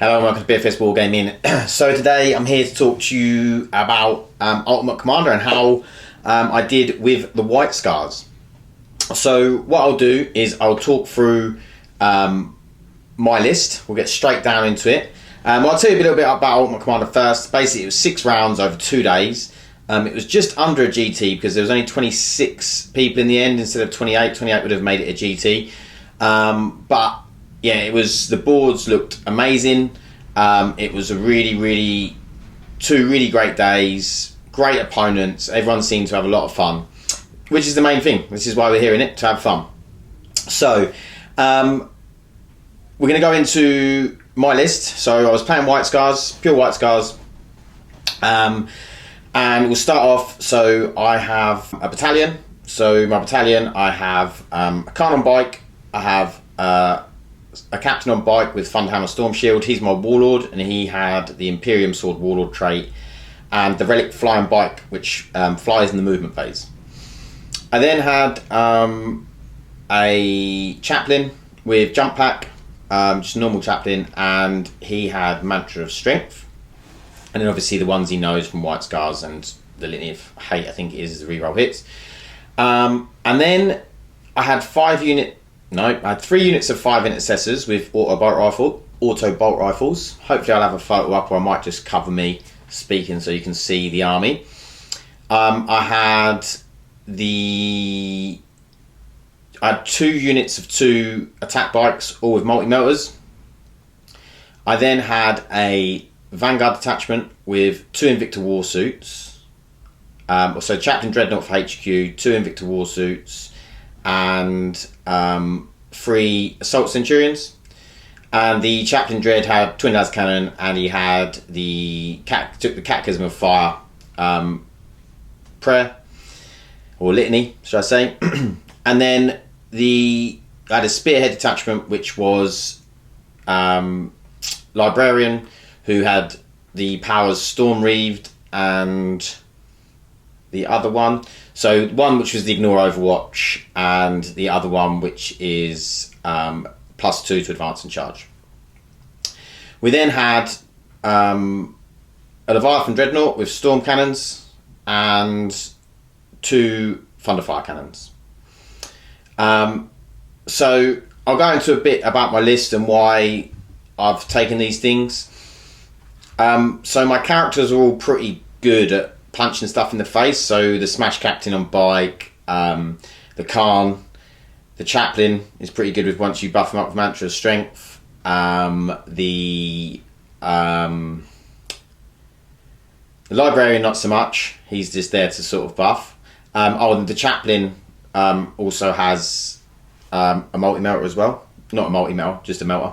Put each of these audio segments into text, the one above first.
Hello and welcome to BFS Wargaming. So today I'm here to talk to you about Ultimate Commander and how I did with the White Scars. So what I'll do is I'll talk through my list. We'll get straight down into it. I'll tell you a little bit about Ultimate Commander first. Basically it was 6 rounds over 2 days. It was just under a GT because there was only 26 people in the end instead of 28. 28 would have made it a GT. But yeah, it was, the boards looked amazing. It was a two really great days, great opponents. Everyone seemed to have a lot of fun, which is the main thing. This is why we're here in it, to have fun. So, we're going to go into my list. So I was playing White Scars, pure White Scars. And we'll start off. So I have a battalion. So my battalion, I have a Khan on bike. I have a captain on bike with Thunderhammer Storm Shield. He's my warlord, and he had the Imperium Sword warlord trait and the Relic flying bike, which flies in the movement phase. I then had a chaplain with jump pack, just a normal chaplain, and he had Mantra of Strength, and then obviously the ones he knows from White Scars and the Litany of Hate, I think it is the reroll hits. And then I had 3 units of 5 intercessors with auto bolt rifles. Hopefully I'll have a photo up, or I might just cover me speaking so you can see the army. I had 2 units of 2 attack bikes, all with multi-melters. I then had a Vanguard detachment with 2 Invicta Warsuits. So Chaplain Dreadnought for HQ, 2 Invicta Warsuits, and 3 Assault Centurions. And the Chaplain Dread had Twin Las Cannon, and he had took the Catechism of Fire prayer, or litany, should I say. And then I had a Spearhead detachment, which was Librarian, who had the powers Storm Reaved and the other one. So one which was the Ignore Overwatch, and the other one which is +2 to advance and charge. We then had a Leviathan Dreadnought with Storm Cannons and 2 Thunderfire Cannons. So I'll go into a bit about my list and why I've taken these things. So my characters are all pretty good at punching stuff in the face. So the Smash Captain on bike, the Khan, the Chaplain is pretty good with once you buff him up with Mantra of Strength. The Librarian not so much. He's just there to sort of buff. And the Chaplain also has a multi-melter as well. Not a multi-melter, just a melter.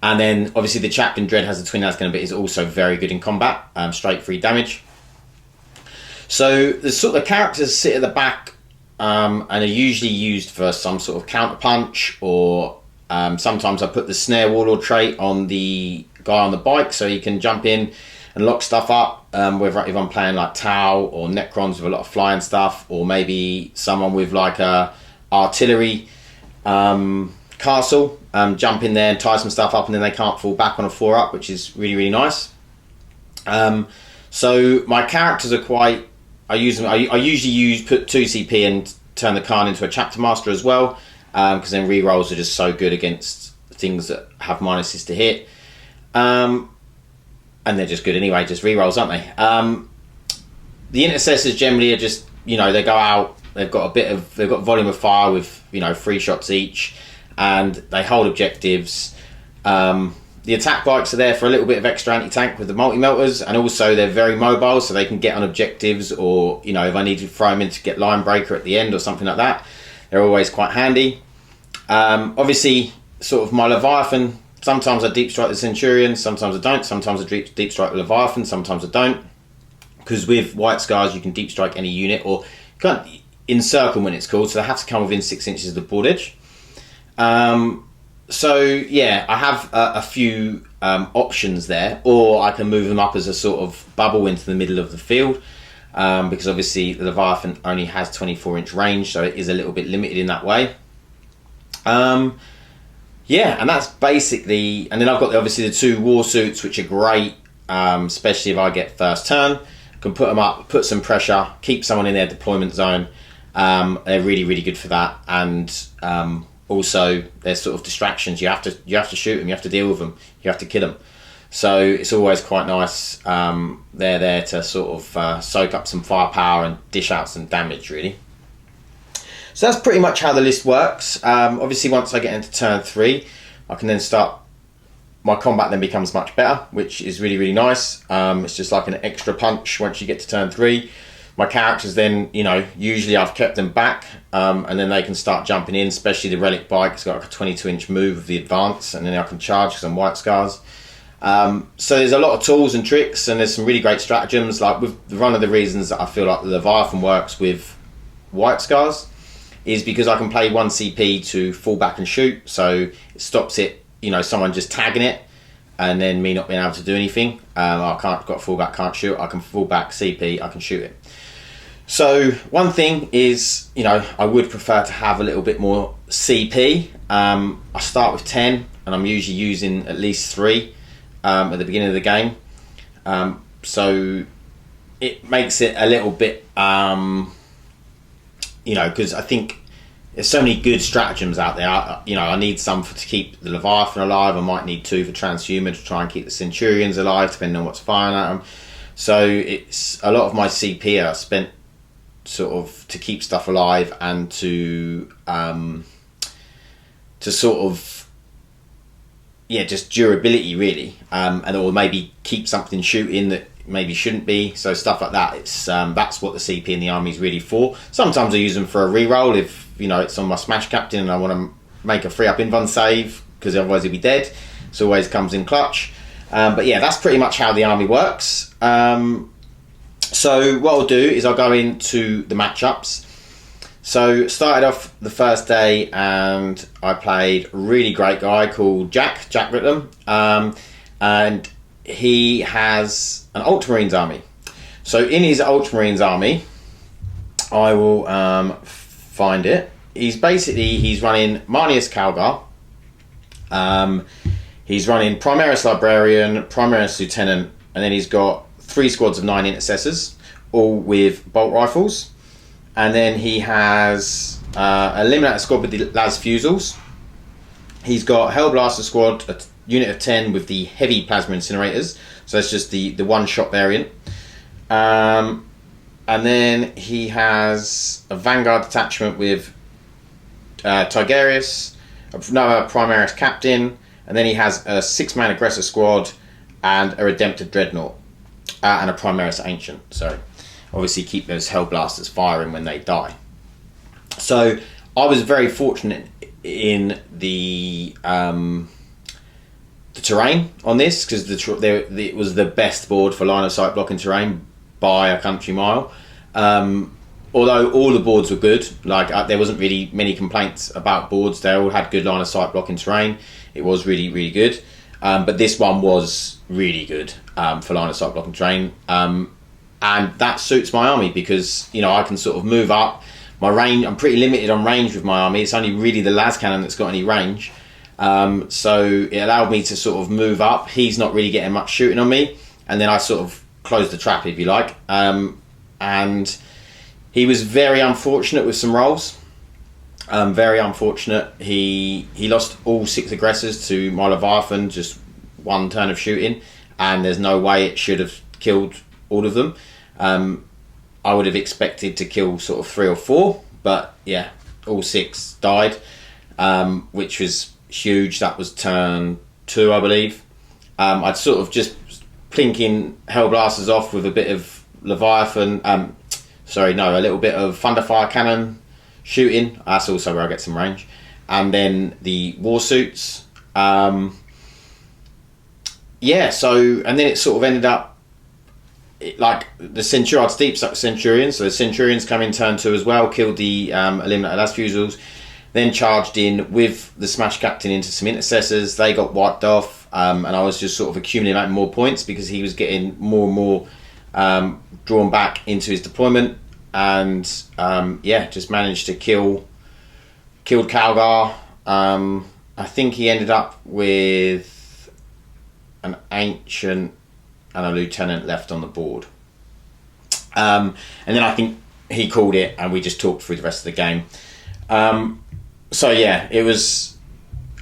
And then obviously the Chaplain Dread has a Twin Las Cannon, but is also very good in combat, straight 3 damage. So the characters sit at the back and are usually used for some sort of counter punch, or sometimes I put the Snare Warlord trait on the guy on the bike so he can jump in and lock stuff up, whether if I'm playing like Tau or Necrons with a lot of flying stuff, or maybe someone with like a artillery castle, jump in there and tie some stuff up, and then they can't fall back on a 4-up, which is really nice. So my characters are quite, I usually put 2 CP and turn the Khan into a Chapter Master as well, because then rerolls are just so good against things that have minuses to hit, and they're just good anyway, just rerolls, aren't they? The intercessors generally are just, they go out, they've got volume of fire with 3 shots each, and they hold objectives. The attack bikes are there for a little bit of extra anti-tank with the multi-melters, and also they're very mobile, so they can get on objectives, or if I need to throw them in to get line breaker at the end or something like that, they're always quite handy. Obviously sort of my Leviathan, sometimes I deep strike the Centurion, sometimes I don't. Sometimes I deep strike the Leviathan, sometimes I don't, because with White Scars you can deep strike any unit, or you can't encircle when it's called, so they have to come within 6 inches of the board edge. So yeah, I have a few options there, or I can move them up as a sort of bubble into the middle of the field, because obviously the Leviathan only has 24-inch range, so it is a little bit limited in that way. yeah, and that's basically. And then I've got obviously the 2 war suits, which are great, especially if I get first turn. Can put them up, put some pressure, keep someone in their deployment zone. They're really, really good for that. And also, they're sort of distractions. You have to shoot them. You have to deal with them. You have to kill them. So it's always quite nice. They're there to sort of soak up some firepower and dish out some damage, really. So that's pretty much how the list works. Obviously, once I get into turn 3, I can then start. My combat then becomes much better, which is really, really nice. It's just like an extra punch once you get to turn 3. My characters then, usually I've kept them back, and then they can start jumping in, especially the Relic Bike. It's got like a 22-inch move with the advance, and then I can charge because I'm White Scars. So there's a lot of tools and tricks, and there's some really great stratagems. Like one of the reasons that I feel like the Leviathan works with White Scars is because I can play 1 CP to fall back and shoot, so it stops it. Someone just tagging it and then me not being able to do anything. I can't got full back, can't shoot. I can fall back CP, I can shoot it. So one thing is, I would prefer to have a little bit more CP. I start with 10 and I'm usually using at least 3 at the beginning of the game. So it makes it a little bit, because I think there's so many good stratagems out there. I need some to keep the Leviathan alive. I might need 2 for Transhuman to try and keep the Centurions alive, depending on what's firing at them. So it's a lot of my CP I spent sort of to keep stuff alive and to sort of just durability really, and or maybe keep something shooting that maybe shouldn't be. So stuff like that. It's that's what the CP in the army is really for. Sometimes I use them for a reroll if it's on my Smash Captain and I want to make a 3-up invuln save because otherwise he'll be dead. It always comes in clutch. But yeah, that's pretty much how the army works. So what I'll do is I'll go into the matchups. So started off the first day and I played a really great guy called Jack Rickham, and he has an Ultramarines army. So in his Ultramarines army, I will find it. He's running Marneus Calgar. He's running Primaris Librarian, Primaris Lieutenant, and then he's got 3 squads of 9 intercessors, all with bolt rifles. And then he has a Eliminator squad with the Las Fusils. He's got Hellblaster squad, a unit of 10 with the heavy plasma incinerators. So that's just the one-shot variant. And then he has a Vanguard detachment with Tigerius, another Primaris Captain, and then he has a 6-man Aggressor squad and a Redemptor Dreadnought, and a Primaris Ancient. So obviously keep those Hellblasters firing when they die. So I was very fortunate in the terrain on this because it was the best board for line of sight blocking terrain by a country mile. Although all the boards were good, there wasn't really many complaints about boards. They all had good line of sight blocking terrain. It was really, really good. But this one was really good for line of sight blocking terrain. And that suits my army because, I can sort of move up. My range, I'm pretty limited on range with my army. It's only really the las cannon that's got any range. So it allowed me to sort of move up. He's not really getting much shooting on me. And then I sort of closed the trap, if you like. And he was very unfortunate with some rolls. Very unfortunate. He lost all 6 aggressors to my Leviathan, just 1 turn of shooting. And there's no way it should have killed all of them. I would have expected to kill sort of 3 or 4, but yeah, all 6 died, which was huge. That was turn 2, I believe. I'd sort of just plinking Hellblasters off with a bit of Leviathan, a little bit of Thunderfire Cannon shooting. That's also where I get some range. And then the Warsuits. And then it sort of ended up like the Centurions, deep suck Centurions. So the Centurions come in turn 2 as well, killed the Eliminator Las Fusils, then charged in with the Smash Captain into some intercessors. They got wiped off, and I was just sort of accumulating more points because he was getting more and more drawn back into his deployment, and just managed to killed Calgar, I think he ended up with an ancient and a lieutenant left on the board. And then I think he called it, and we just talked through the rest of the game. So yeah, it was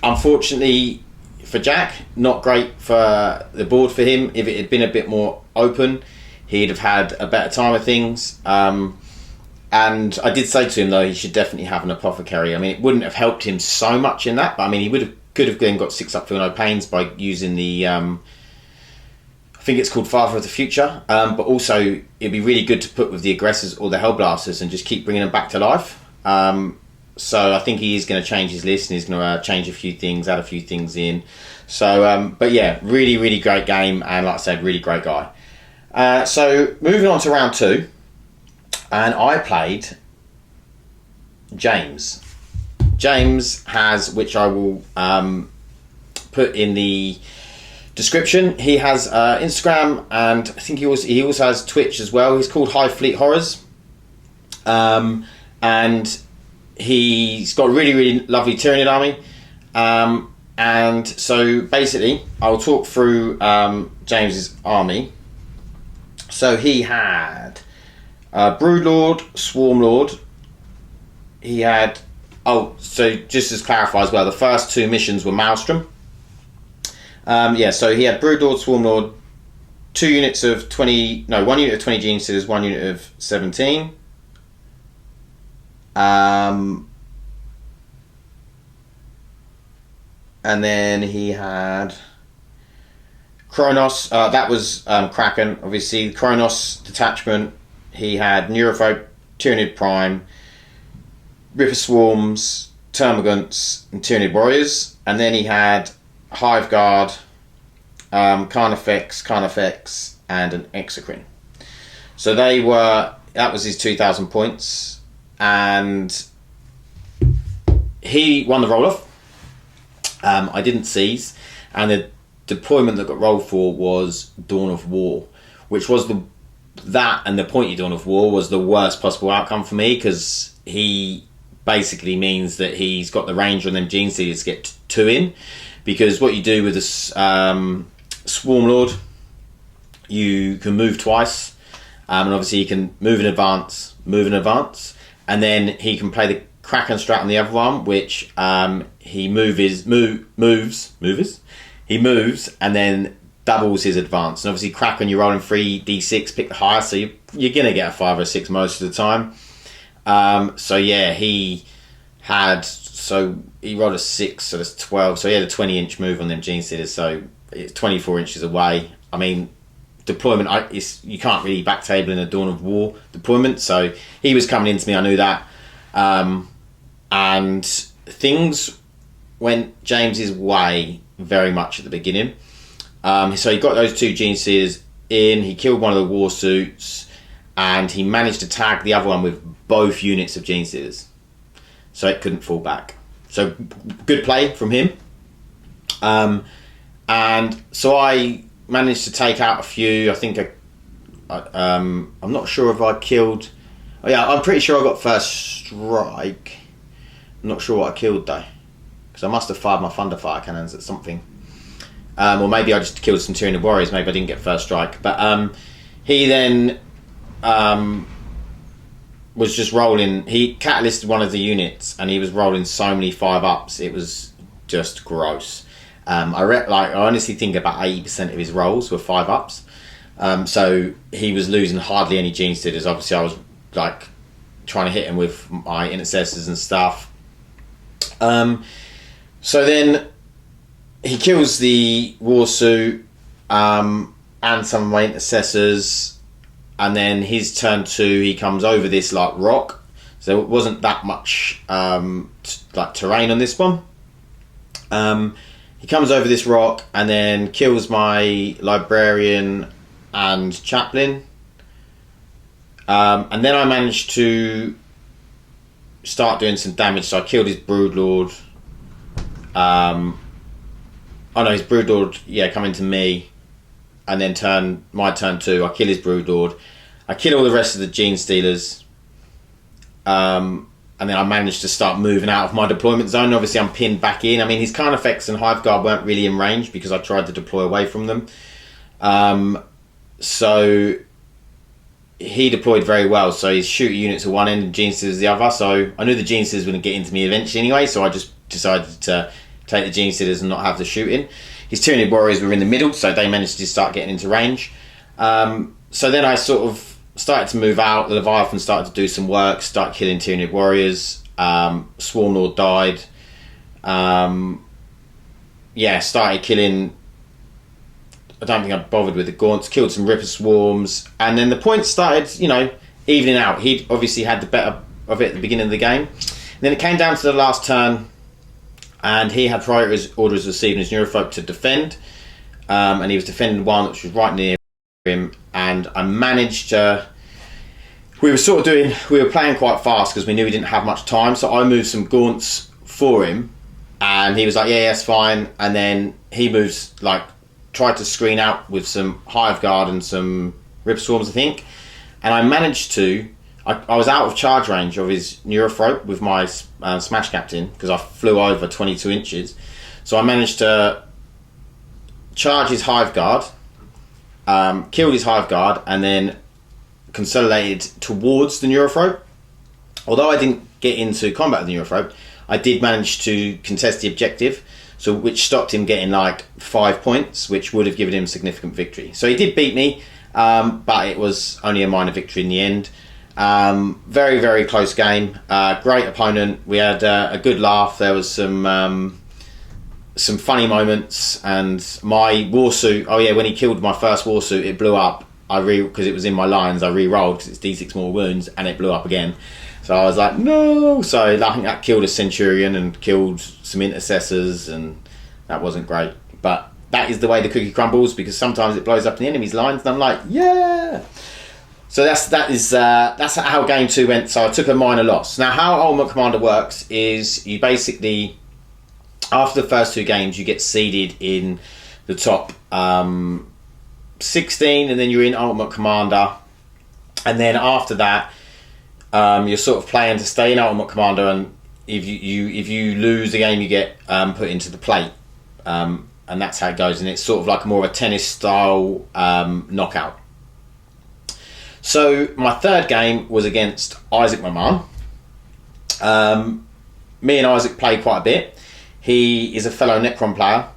unfortunately for Jack not great for the board for him. If it had been a bit more open, he'd have had a better time of things. And I did say to him, though, he should definitely have an apothecary. I mean, it wouldn't have helped him so much in that, but I mean, he could have then got 6 up feel no pains by using the, I think it's called Father of the Future. But also, it'd be really good to put with the aggressors or the Hellblasters and just keep bringing them back to life. So I think he is going to change his list, and he's going to change a few things, add a few things in. So, but yeah, really, really great game, and like I said, really great guy. So moving on to round 2. And I played James. James has, which I will put in the description. He has Instagram, and I think he also has Twitch as well. He's called Hive Fleet Horrors, and he's got a really, really lovely Tyranid army. And so basically, I'll talk through James's army. So he had Broodlord, Swarmlord. He had... Oh, so just as clarify as well, the first 2 missions were Maelstrom. So he had Broodlord, Swarmlord, 1 unit of 20 Gene Stealers, 1 unit of 17. And then he had Kronos. That was Kraken, obviously. Kronos detachment. He had Neurophobe, Tyranid Prime, Ripper Swarms, Termagants, and Tyranid Warriors. And then he had Hive Guard, Carnifex, and an Exocrine. So that was his 2,000 points. And he won the roll-off. I didn't seize. And the deployment that got rolled for was Dawn of War, which was that and the pointy Dawn of War was the worst possible outcome for me, because he basically means that he's got the range on them Gene Stealers to get 2 in, because what you do with this Swarmlord, you can move twice, and obviously he can move in advance, and then he can play the Kraken strat on the other one, which he moves and then doubles his advance. And obviously Kraken, you're rolling 3d6, pick the highest, so you're going to get a 5 or 6 most of the time. So yeah, he rolled a 6, so that's 12. So he had a 20-inch move on them Gene Stealers, so it's 24 inches away. I mean, deployment, you can't really backtable in a Dawn of War deployment, so he was coming into me, I knew that. And things went James's way very much at the beginning. So he got those 2 Gene Stealers in, he killed one of the war suits, and he managed to tag the other one with both units of Gene Stealers, so it couldn't fall back. So good play from him. And so I managed to take out a few. I think I'm not sure if I killed... Oh yeah, I'm pretty sure I got first strike. I'm not sure what I killed though, because I must have fired my Thunderfire cannons at something. Or maybe I just killed some Tyranid Warriors. Maybe I didn't get first strike. But he then was just rolling. He catalysted one of the units, and he was rolling so many 5-ups. It was just gross. I honestly think about 80% of his rolls were 5-ups. So he was losing hardly any Gene Stealers. Obviously, I was like trying to hit him with my intercessors and stuff. So then he kills the Warsuit and some of my intercessors, and then his turn 2, he comes over this like rock, so it wasn't that much like terrain on this one. He comes over this rock and then kills my Librarian and Chaplain, and then I managed to start doing some damage. So I killed his Broodlord. His Broodlord, coming to me, and then my turn 2, I kill his Broodlord. I kill all the rest of the Gene Stealers, and and then I managed to start moving out of my deployment zone. Obviously, I'm pinned back in. I mean, his Carnifex and Hive Guard weren't really in range because I tried to deploy away from them. So he deployed very well. So his shooter units at one end and Geniuses the other. So I knew the Geniuses were going to get into me eventually anyway. So I just decided to take the Geniuses and not have the shooting. His Tyranid warriors were in the middle, so they managed to start getting into range. So then I sort of started to move out. The Leviathan started to do some work, start killing Tyranid warriors. Swarm Lord died. Started killing. I don't think I bothered with the Gaunts. Killed some Ripper Swarms, and then the points started, evening out. He'd obviously had the better of it at the beginning of the game. And then it came down to the last turn, and he had priority orders received in his Neurofolk to defend, and he was defending one which was right near him, and I managed to. We were playing quite fast because we knew we didn't have much time, so I moved some Gaunts for him, and he was like, yeah, that's fine. And then he moves, tried to screen out with some Hive Guard and some Rip Swarms, I think. And I managed to, I was out of charge range of his Neurofolk with my Smash Captain because I flew over 22 inches. So I managed to charge his Hive Guard, killed his Hive Guard, and then consolidated towards the Neurofolk. Although I didn't get into combat with the Neurofolk, I did manage to contest the objective, which stopped him getting 5 points, which would have given him significant victory. So he did beat me, but it was only a minor victory in the end. Very, very close game. Great opponent. We had a good laugh. There was some funny moments, and my Warsuit. Oh yeah, when he killed my first Warsuit, it blew up. Because it was in my lines, I re-rolled because it's D6 more wounds, and it blew up again. So I was like, no. So I think that killed a Centurion and killed some Intercessors, and that wasn't great. But that is the way the cookie crumbles, because sometimes it blows up in the enemy's lines, and I'm like, yeah. So that's how game 2 went. So I took a minor loss. Now, how Ultimate Commander works is you basically, after the first 2 games, you get seeded in the top 16, and then you're in Ultimate Commander, and then after that you're sort of playing to stay in Ultimate Commander, and if you lose the game, you get put into the plate, and that's how it goes. And it's sort of like more of a tennis style knockout. So my third game was against Isaac Maman. Me and Isaac played quite a bit. He is a fellow Necron player,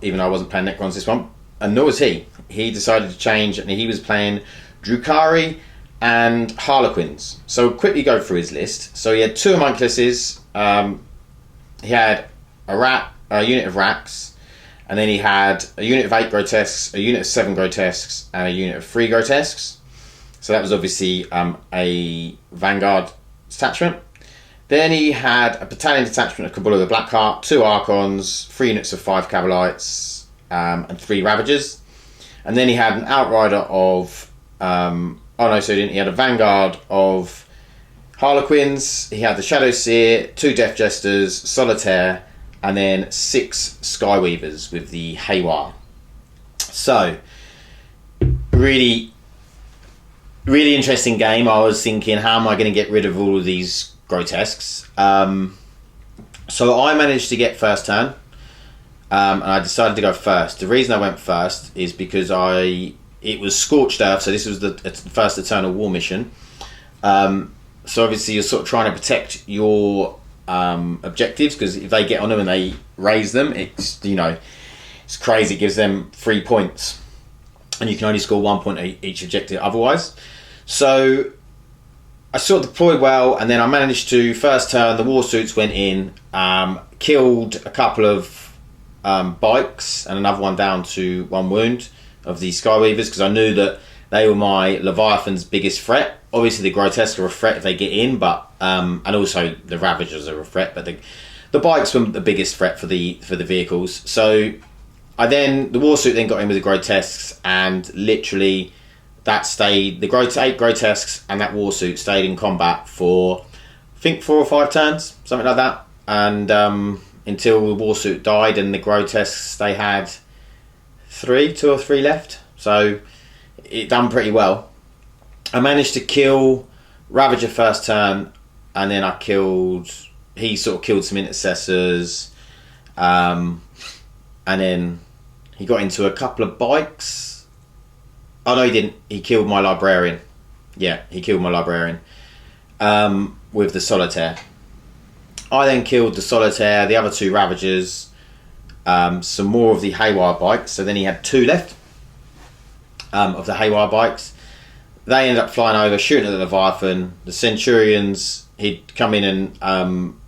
even though I wasn't playing Necrons this one, and nor was he. He decided to change, and he was playing Drukhari and Harlequins. So we'll quickly go through his list. So he had 2 Homunculuses, he had a unit of Racks, and then he had a unit of 8 Grotesques, a unit of 7 Grotesques, and a unit of 3 Grotesques. So that was obviously a Vanguard detachment. Then he had a battalion detachment of Cabal of the Blackheart, 2 Archons, 3 units of 5 Cabalites, and 3 Ravagers. And then he had an Outrider of... he had a Vanguard of Harlequins. He had the Shadow Seer, 2 Death Jesters, Solitaire, and then 6 Skyweavers with the Haywire. So, really, really interesting game. I was thinking, how am I going to get rid of all of these Grotesques? So I managed to get first turn. And I decided to go first. The reason I went first is because it was Scorched Earth, so this was the first Eternal War mission. So obviously you're sort of trying to protect your objectives, because if they get on them and they raise them, it's crazy. It gives them 3 points, and you can only score 1 point each objective otherwise. So I sort of deployed well, and then I managed to, first turn, the Warsuits went in, killed a couple of bikes and another one down to 1 wound of the Skyweavers, because I knew that they were my Leviathan's biggest threat. Obviously the Grotesques are a threat if they get in, but and also the Ravagers are a threat, but the bikes were the biggest threat for the vehicles. So the Warsuit then got in with the Grotesques, and literally that stayed, the 8 Grotesques and that Warsuit stayed in combat for, I think, 4 or 5 turns, something like that, and until the Warsuit died, and the Grotesques, they had 2 or 3 left. So it done pretty well. I managed to kill Ravager first turn, and then he sort of killed some intercessors, and then he got into a couple of bikes. Oh no, he didn't. He killed my librarian. Yeah, he killed my librarian with the solitaire. I then killed the solitaire, the other 2 ravagers, some more of the haywire bikes. So then he had 2 left of the haywire bikes. They ended up flying over, shooting at the Leviathan. The Centurions, he'd come in and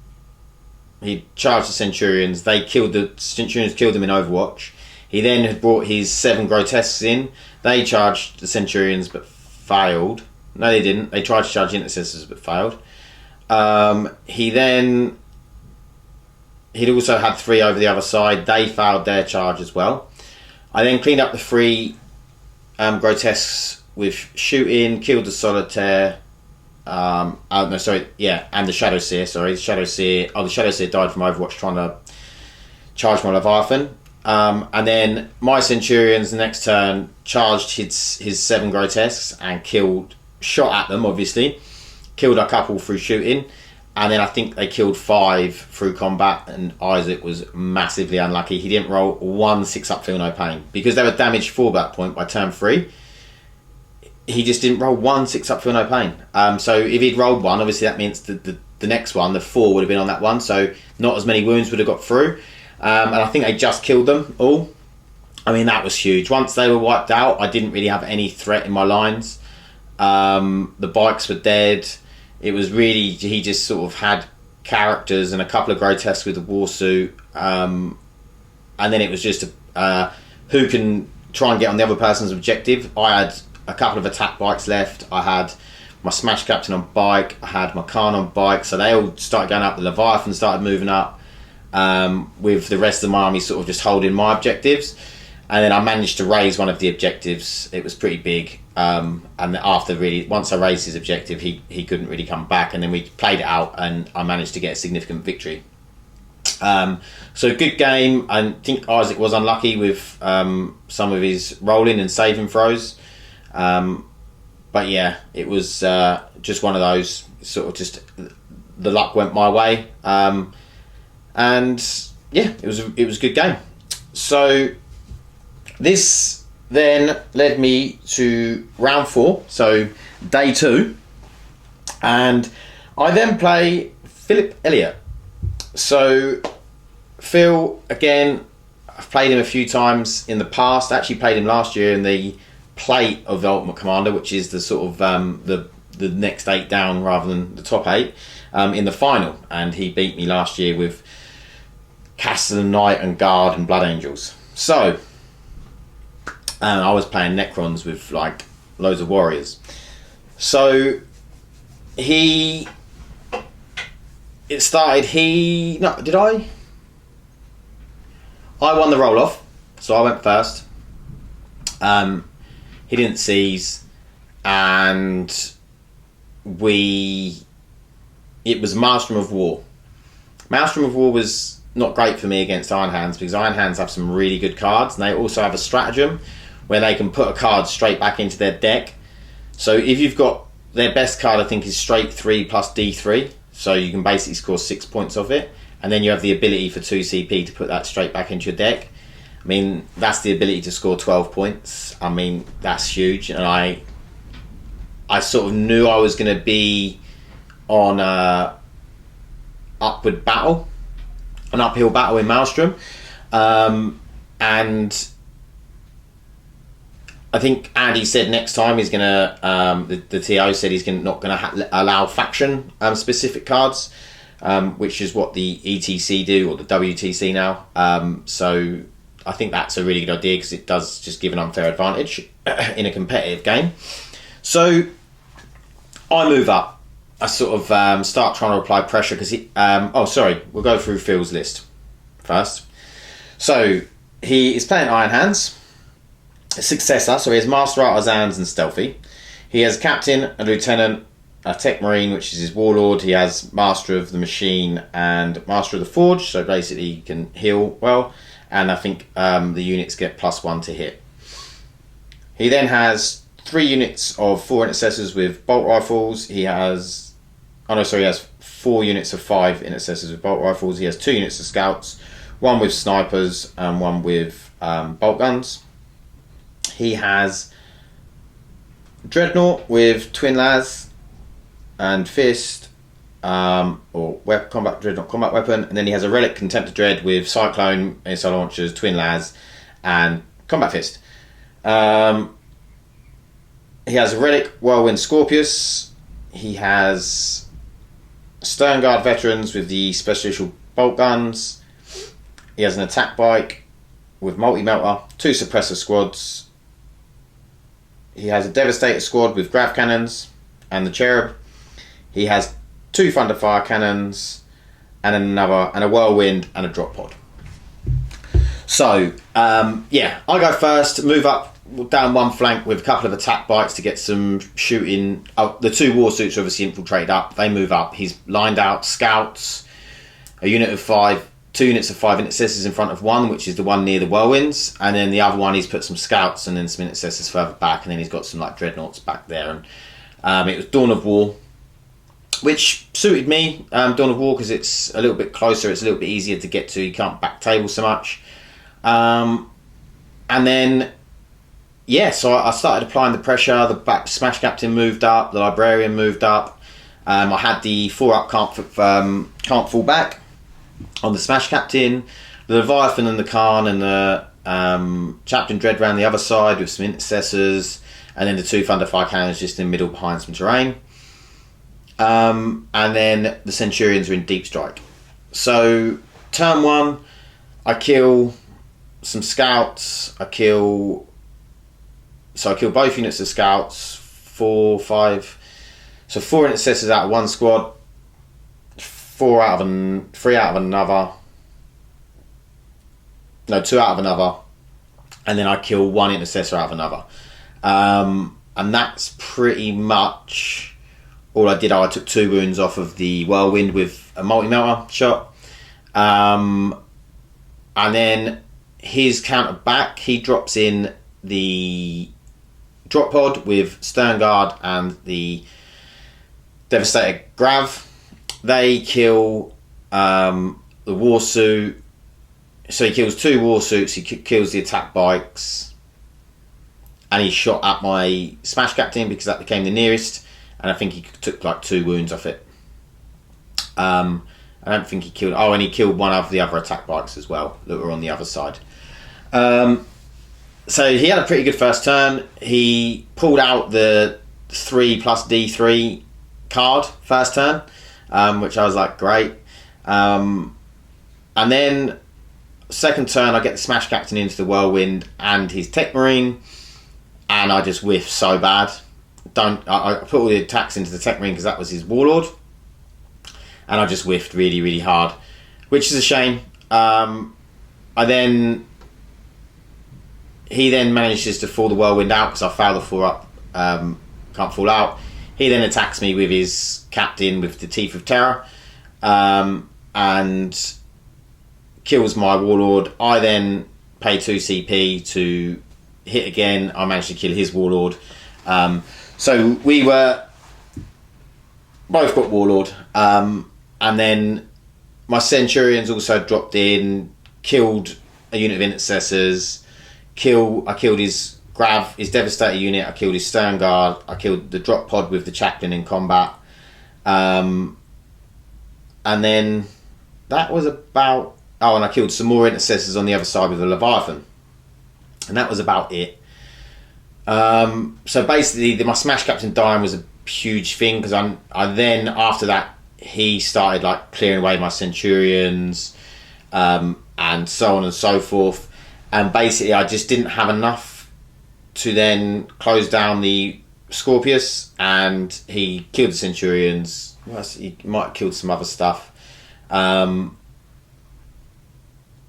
he charged the Centurions. The Centurions killed them in Overwatch. He then had brought his 7 Grotesques in. They charged the Centurions but failed. No, they didn't. They tried to charge intercessors but failed. He'd also had 3 over the other side. They failed their charge as well. I then cleaned up the 3 Grotesques with shooting, killed the solitaire. And the Shadowseer. Sorry, the Shadowseer. Oh, the Shadowseer died from Overwatch trying to charge my Leviathan. And then my Centurions the next turn charged his 7 Grotesques and shot at them, obviously. Killed a couple through shooting. And then I think they killed 5 through combat, and Isaac was massively unlucky. He didn't roll 1 6-up feel no pain. Because they were damaged 4 by that point by turn 3. He just didn't roll 1 6-up feel no pain. So if he'd rolled 1, obviously that means the next one, the 4, would have been on that one. So not as many wounds would have got through. And I think they just killed them all. I mean, that was huge. Once they were wiped out, I didn't really have any threat in my lines. The bikes were dead. It was really, he just sort of had characters and a couple of Grotesques with the war suit. And then it was just who can try and get on the other person's objective. I had a couple of attack bikes left. I had my Smash Captain on bike. I had my Khan on bike. So they all started going up. The Leviathan started moving up. With the rest of my army sort of just holding my objectives. And then I managed to raise one of the objectives. It was pretty big. And once I raised his objective, he couldn't really come back. And then we played it out and I managed to get a significant victory. So good game. I think Isaac was unlucky with some of his rolling and saving throws. But yeah, it was just one of those, sort of just the luck went my way. And yeah, it was a good game. So this then led me to round 4, so day 2, and I then play Philip Elliott. So Phil, again, I've played him a few times in the past. I actually played him last year in the plate of the Ultimate Commander, which is the sort of the next 8 down rather than the top 8, in the final, and he beat me last year with Castellan Knight and Guard and Blood Angels. So I was playing Necrons with like loads of warriors. So I won the roll off, so I went first. He didn't seize, and it was Maelstrom of War. Maelstrom of War was not great for me against Iron Hands, because Iron Hands have some really good cards, and they also have a stratagem where they can put a card straight back into their deck. So if you've got their best card, I think is straight 3 plus D3, so you can basically score 6 points off it, and then you have the ability for 2 CP to put that straight back into your deck. I mean, that's the ability to score 12 points. I mean, that's huge, and I sort of knew I was going to be on an uphill battle in Maelstrom, and I think Andy said next time he's going to, the TO said he's not going to allow faction specific cards, which is what the ETC do, or the WTC now. So I think that's a really good idea, because it does just give an unfair advantage in a competitive game. So I move up. I sort of start trying to apply pressure, because we'll go through Phil's list first. So he is playing Iron Hands, a successor, so he has Master Artisans and Stealthy. He has Captain, a Lieutenant, a Tech Marine, which is his Warlord. He has Master of the Machine and Master of the Forge, so basically he can heal well, and I think the units get +1 to hit. He then has 3 units of 4 intercessors with bolt rifles. He has Oh no, sorry, he has 4 units of 5 intercessors with bolt rifles. He has 2 units of scouts, 1 with snipers and 1 with bolt guns. He has Dreadnought with twin las and fist, or Dreadnought combat weapon, and then he has a Relic Contemptor Dread with Cyclone, missile launchers, twin las, and combat fist. He has a Relic Whirlwind Scorpius. He has Stern Guard veterans with the special issue bolt guns. He has an attack bike with multi-melter, 2 suppressor squads. He has a Devastator squad with grav cannons and the Cherub. He has 2 Thunderfire cannons and a Whirlwind and a drop pod. So, yeah, I go first, move up down one flank with a couple of attack bikes to get some shooting. The 2 war suits are obviously infiltrated up. They move up. He's lined out scouts, a unit of 5, 2 units of 5 intercessors in front of one, which is the one near the Whirlwinds, and then the other one he's put some scouts and then some intercessors further back, and then he's got some like dreadnoughts back there. And it was Dawn of War, which suited me. Dawn of War because it's a little bit closer, it's a little bit easier to get to. You can't back table so much. And then yeah, so I started applying the pressure. The Smash Captain moved up, the Librarian moved up. I had the 4 up can't fall back on the Smash Captain, the Leviathan and the Khan and the Chaplain Dread round the other side with some intercessors, and then the 2 Thunderfire cannons just in the middle behind some terrain. And then the Centurions are in deep strike. So turn 1, I kill some scouts. I kill both units of scouts, 4, 5. So 4 intercessors out of one squad, 3 out of another. No, 2 out of another. And then I kill 1 intercessor out of another. And that's pretty much all I did. I took 2 wounds off of the Whirlwind with a multi-melter shot. And then his counter back, he drops in the drop pod with Stern Guard and the Devastator Grav. They kill the war suit. So he kills 2 war suits, he kills the attack bikes, and he shot at my Smash Captain because that became the nearest, and I think he took like 2 wounds off it. I don't think he killed... Oh, and he killed 1 of the other attack bikes as well that were on the other side. So he had a pretty good first turn. He pulled out the 3 plus D3 card first turn, which I was like, great. And then second turn, I get the Smash Captain into the Whirlwind and his Tech Marine, and I just whiff so bad. I put all the attacks into the Tech Marine because that was his Warlord, and I just whiffed really, really hard, which is a shame. He then manages to fall the Whirlwind out because I foul the 4 up, can't fall out. He then attacks me with his Captain with the Teeth of Terror, and kills my Warlord. I then pay 2 CP to hit again. I managed to kill his Warlord. So we were both got Warlord. And then my Centurions also dropped in, killed a unit of intercessors. I killed his Grav, his Devastator unit. I killed his Stern Guard. I killed the drop pod with the Chaplain in combat. And then that was about... Oh, and I killed some more intercessors on the other side with the Leviathan. And that was about it. So basically, my Smash Captain dying was a huge thing, because I then, after that, he started like clearing away my Centurions, and so on and so forth. And basically, I just didn't have enough to then close down the Scorpius, and he killed the Centurions. He might have killed some other stuff. And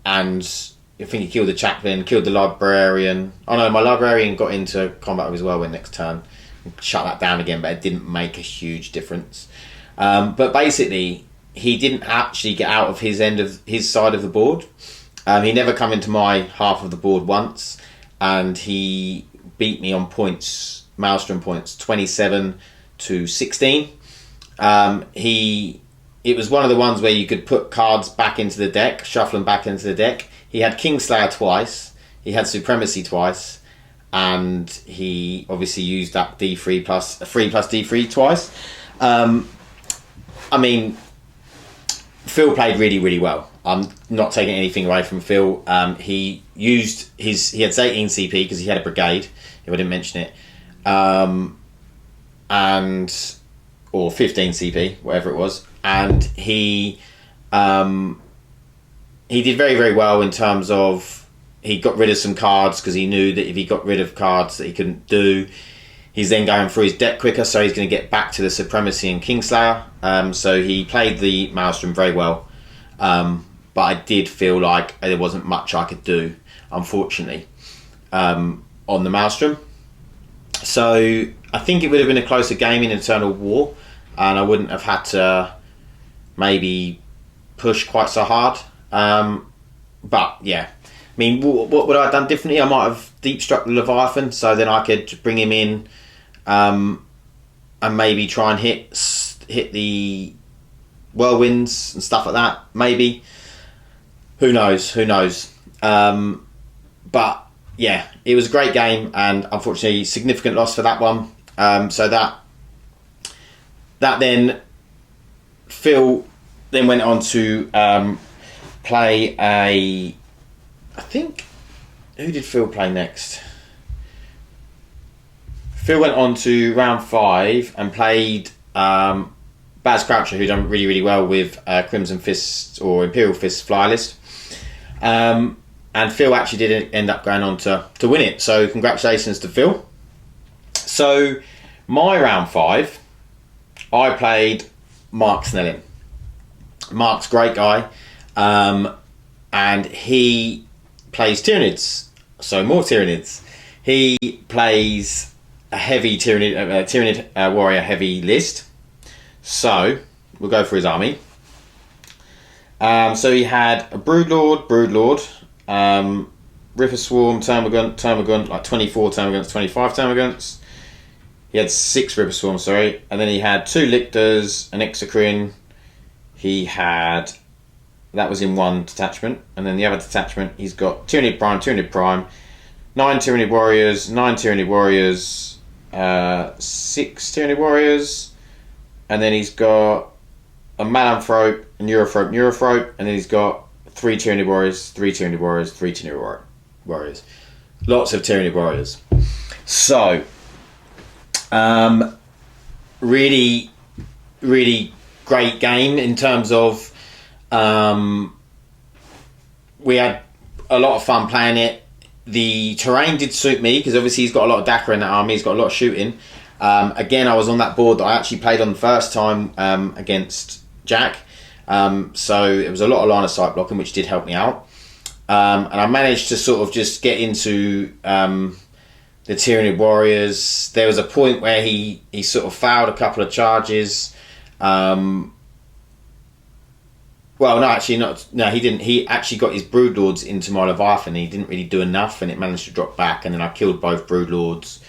I think he killed the Chaplain, killed the Librarian. Oh no, my Librarian got into combat as well next turn. Shut that down again, but it didn't make a huge difference. But basically, he didn't actually get out of his end of his side of the board. He never come into my half of the board once, and he beat me on points, Maelstrom points, 27 to 16. It was one of the ones where you could put cards back into the deck, shuffle them back into the deck. He had Kingslayer twice, he had Supremacy twice, and he obviously used that D3 plus 3 plus D3 twice. I mean, Phil played really, really well. I'm not taking anything away from Phil. He had 18 CP because he had a brigade, if I didn't mention it, or 15 CP, whatever it was, and he did very, very well in terms of he got rid of some cards because he knew that if he got rid of cards that he couldn't do, he's then going through his deck quicker, so he's going to get back to the Supremacy and Kingslayer. So he played the Maelstrom very well. But I did feel like there wasn't much I could do, unfortunately, on the Maelstrom. So I think it would have been a closer game in Eternal War, and I wouldn't have had to maybe push quite so hard. But yeah, I mean, what would I have done differently? I might have deep struck the Leviathan, so then I could bring him in and maybe try and hit the whirlwinds and stuff like that. Maybe. Who knows? But yeah, it was a great game, and unfortunately, significant loss for that one. So that then Phil then went on to play I think, who did Phil play next? Phil went on to round 5 and played Baz Croucher, who done really, really well with Crimson Fists or Imperial Fists flyer list. And Phil actually did end up going on to win it. So congratulations to Phil. So my round 5, I played Mark Snelling. Mark's a great guy. And he plays Tyranids. So more Tyranids. He plays a heavy Tyranid warrior heavy list. So we'll go for his army. So he had a Broodlord, Ripper Swarm, Termagant, like 24 Termagants, 25 Termagants. He had 6 Ripper Swarms, sorry. And then he had 2 Lictors, an Exocrine. He had, that was in one detachment. And then the other detachment, he's got Tyranid Prime, 9 Tyranid Warriors, 6 Tyranid Warriors. And then he's got a Malanthrope, a Neurothrope, and then he's got 3 Tyranid Warriors, 3 Tyranid Warriors, 3 Tyranid Warriors. Lots of Tyranid Warriors. So, really, really great game in terms of we had a lot of fun playing it. The terrain did suit me because obviously he's got a lot of Dakar in that army, he's got a lot of shooting. Again, I was on that board that I actually played on the first time against Jack. So it was a lot of line of sight blocking, which did help me out. And I managed to sort of just get into the Tyranid Warriors. There was a point where he sort of fouled a couple of charges. Well, no, actually not. No, he didn't. He actually got his Broodlords into my Leviathan. He didn't really do enough, and it managed to drop back. And then I killed both Broodlords.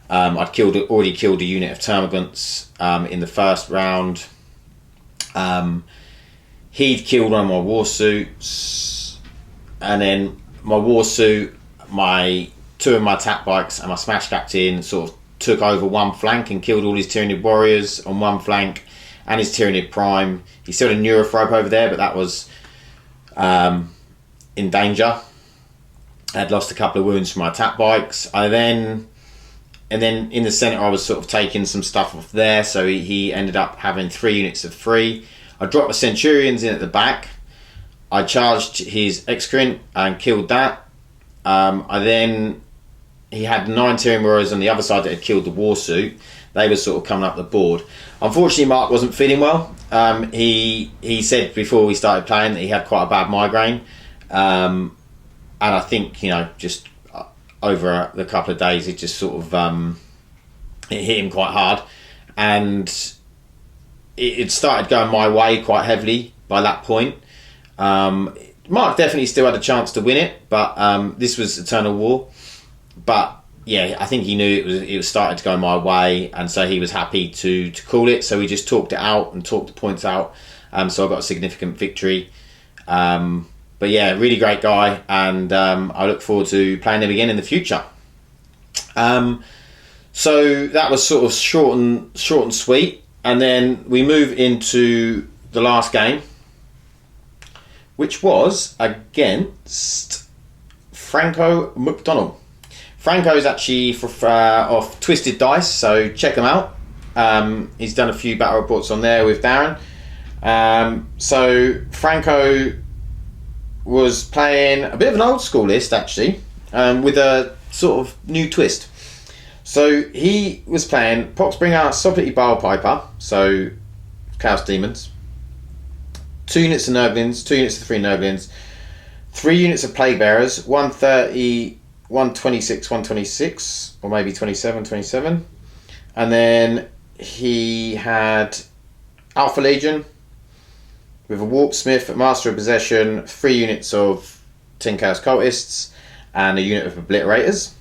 I'd already killed a unit of Termagants in the first round. He'd killed one of my Warsuits, and then my Warsuit, 2 of my attack bikes, and my Smash Captain sort of took over one flank and killed all his Tyranid Warriors on one flank and his Tyranid Prime. He still had a Neurothrope over there, but that was in danger. I had lost a couple of wounds from my attack bikes. And then in the centre, I was sort of taking some stuff off there, so he ended up having 3 units of 3. I dropped the Centurions in at the back. I charged his Exocrine and killed that. He had 9 Tyranid Warriors on the other side that had killed the Warsuit. They were sort of coming up the board. Unfortunately, Mark wasn't feeling well. He said before we started playing that he had quite a bad migraine. And I think, just over the couple of days, it just sort of it hit him quite hard. And it started going my way quite heavily by that point. Mark definitely still had a chance to win it, but this was Eternal War. But yeah, I think he knew it was starting to go my way, and so he was happy to call it. So we just talked it out and talked the points out. So I got a significant victory. But yeah, really great guy, and I look forward to playing him again in the future. So that was sort of short and sweet, and then we move into the last game, which was against Franco McDonald. Franco's actually off Twisted Dice, so check him out. He's done a few battle reports on there with Darren. So Franco was playing a bit of an old school list, actually, with a sort of new twist. So he was playing Poxbringer, Soplity Piper, so Chaos Demons, 2 units of Nurglings, 2 units of 3 Nurglings, 3 units of Plague Bearers, 130, 126, 126, or maybe 27. And then he had Alpha Legion with a Warpsmith, a Master of Possession, 3 units of 10 Chaos Cultists, and a unit of Obliterators.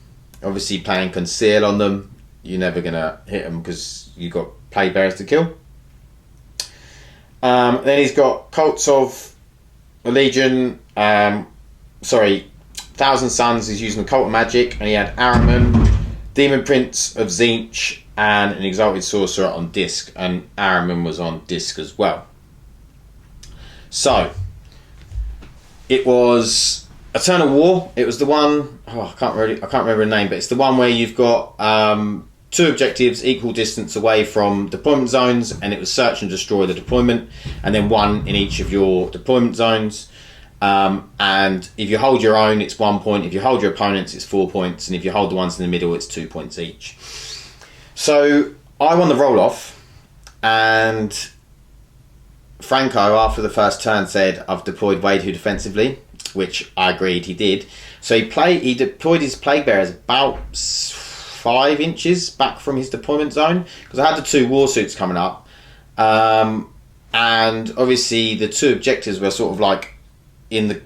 Obviously playing Conceal on them, you're never going to hit them because you've got Plague Bearers to kill. Then he's got Cults of a Legion, Thousand Suns. He's using the Cult of Magic, and he had Ahriman, Demon Prince of Tzeentch, and an Exalted Sorcerer on disc, and Ahriman was on disc as well. So it was Eternal War. It was the one, I can't remember the name, but it's the one where you've got 2 objectives equal distance away from deployment zones, and it was search and destroy the deployment, and then 1 in each of your deployment zones. And if you hold your own, it's 1 point. If you hold your opponents, it's 4 points, and if you hold the ones in the middle, it's 2 points each. So I won the roll off, and Franco, after the first turn, said, "I've deployed way too defensively," which I agreed he did. So he deployed his Plague Bearers about 5 inches back from his deployment zone, because I had the 2 war suits coming up, and obviously the 2 objectives were sort of like in the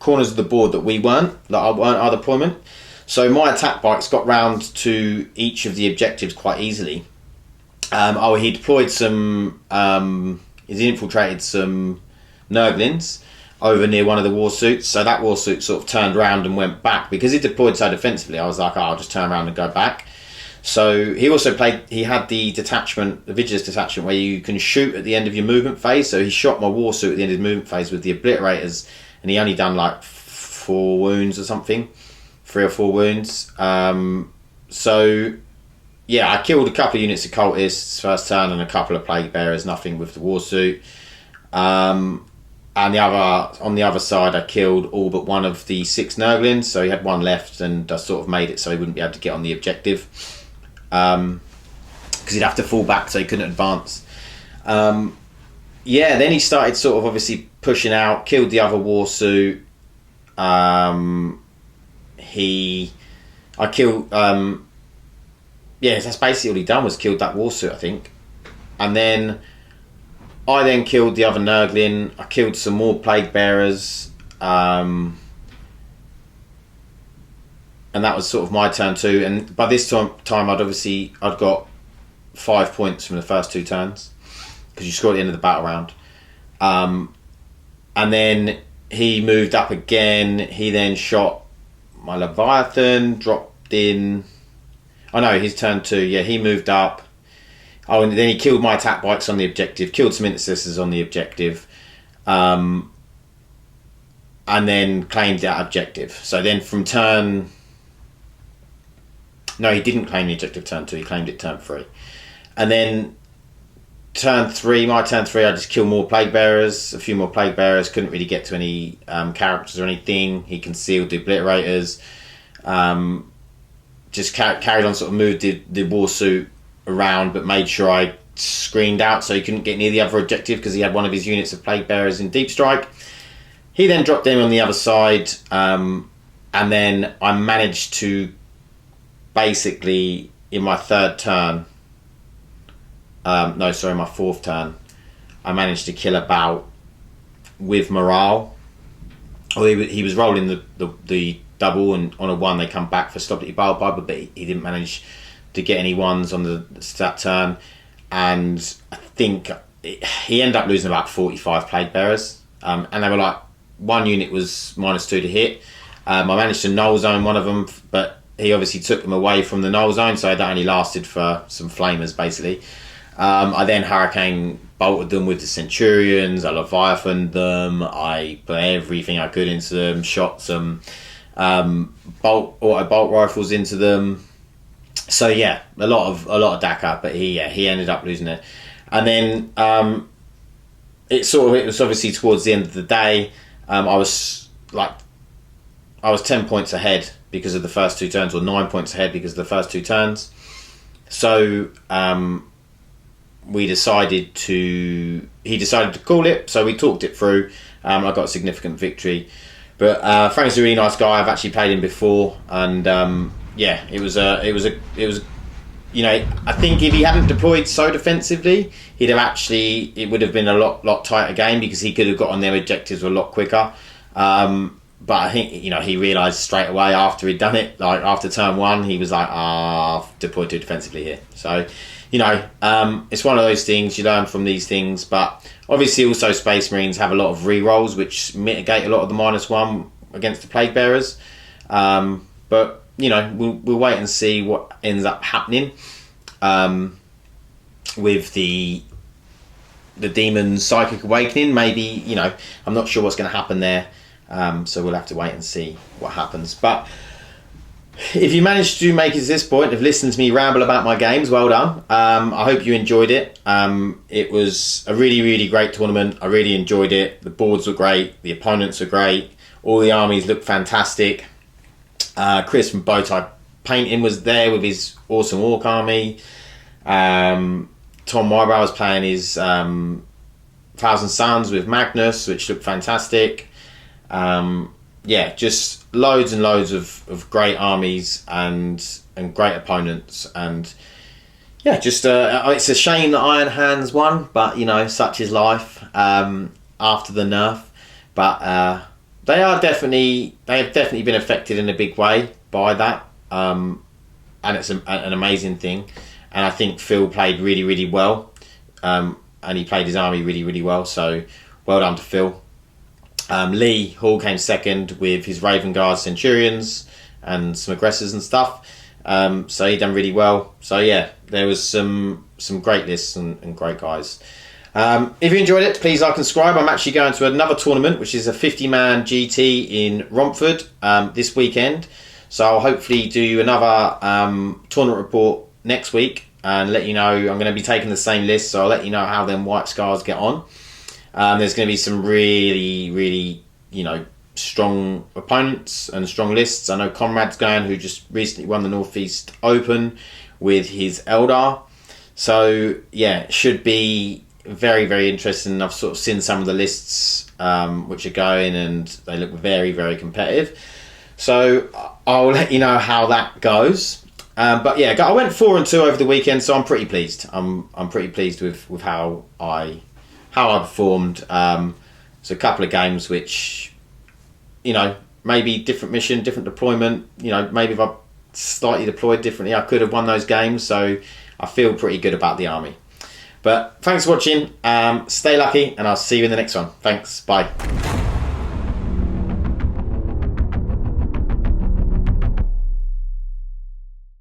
corners of the board that weren't our deployment. So my attack bikes got round to each of the objectives quite easily. He deployed some. He infiltrated some Nurglings over near one of the war suits. So that war suit sort of turned around and went back because he deployed so defensively. I was like, I'll just turn around and go back. So he also he had the detachment, the Vigilus detachment, where you can shoot at the end of your movement phase. So he shot my war suit at the end of the movement phase with the Obliterators, and he only done like 4 wounds or something, 3 or 4 wounds. So yeah, I killed a couple of units of Cultists first turn and a couple of Plague Bearers, nothing with the war suit. And on the other side, I killed all but 1 of the 6 Nurglings, so he had 1 left, and I sort of made it so he wouldn't be able to get on the objective. Because he'd have to fall back, so he couldn't advance. Then he started sort of obviously pushing out, killed the other war suit. That's basically all he done, was killed that war suit, I think. And then I killed the other Nurgling. I killed some more Plague Bearers. And that was sort of my turn too. And by this time I'd got 5 points from the first 2 turns, because you score at the end of the battle round. And then he moved up again. He then shot my Leviathan, dropped in. Oh no, his turn 2. Yeah, he moved up. Oh, and then he killed my attack bikes on the objective, killed some intercessors on the objective, and then claimed that objective. So then from turn... No, he didn't claim the objective turn 2, he claimed it turn 3. And then turn 3, my turn 3, I just killed more Plague Bearers, a few more Plague Bearers, couldn't really get to any characters or anything. He concealed the Obliterators, just carried on, sort of moved the war suit around, but made sure I screened out so he couldn't get near the other objective, because he had 1 of his units of Plague Bearers in Deep Strike. He then dropped them on the other side, and then I managed to basically, in my 3rd turn, my 4th turn, I managed to kill about, with morale, or he was rolling the double, and on a 1 they come back for stop that you barrel by, but he didn't manage to get any 1s on that turn, and I think he ended up losing about 45 plague bearers, and they were like, 1 unit was -2 to hit. I managed to null zone one of them, but he obviously took them away from the null zone, so that only lasted for some flamers basically. I then Hurricane bolted them with the Centurions, I Leviathaned them, I put everything I could into them, shot some auto bolt rifles into them. So yeah, a lot of DACA, but he ended up losing it. And then it was obviously towards the end of the day. I was 10 points ahead because of the first 2 turns, or 9 points ahead because of the first 2 turns. So he decided to call it. So we talked it through. I got a significant victory. But Frank's a really nice guy. I've actually played him before, and it was I think if he hadn't deployed so defensively, it would have been a lot tighter game, because he could have got on their objectives a lot quicker. But I think he realised straight away after he'd done it, like after turn 1, he was like, I've deployed too defensively here. So it's one of those things, you learn from these things. But obviously also Space Marines have a lot of re-rolls which mitigate a lot of the -1 against the Plague Bearers. But we'll wait and see what ends up happening with the Demon's Psychic Awakening. Maybe, I'm not sure what's going to happen there. So we'll have to wait and see what happens. But if you managed to make it to this point, have listened to me ramble about my games, well done. I hope you enjoyed it. It was a really, really great tournament. I really enjoyed it. The boards were great. The opponents were great. All the armies looked fantastic. Chris from Bowtie Painting was there with his awesome Orc army. Tom Mybrow was playing his Thousand Suns with Magnus, which looked fantastic. Just loads and loads of great armies and great opponents, and it's a shame that Iron Hands won, but such is life after the nerf. But they have definitely been affected in a big way by that, and it's an amazing thing. And I think Phil played really, really well, and he played his army really, really well. So well done to Phil. Lee Hall came second with his Raven Guard Centurions and some aggressors and stuff. So he done really well. So yeah, there was some great lists and great guys. If you enjoyed it, please like and subscribe. I'm actually going to another tournament, which is a 50-man GT in Romford this weekend. So I'll hopefully do another tournament report next week and let you know. I'm going to be taking the same list, so I'll let you know how them White Scars get on. There's going to be some really, really, strong opponents and strong lists. I know Conrad's going, who just recently won the Northeast Open with his Eldar. So, yeah, it should be very, very interesting. I've sort of seen some of the lists which are going, and they look very, very competitive. So, I'll let you know how that goes. But yeah, I went 4-2 over the weekend, so I'm pretty pleased. I'm pretty pleased with how I performed. So a couple of games which, maybe different mission, different deployment. Maybe if I slightly deployed differently, I could have won those games. So I feel pretty good about the army. But thanks for watching. Stay lucky, and I'll see you in the next one. Thanks. Bye.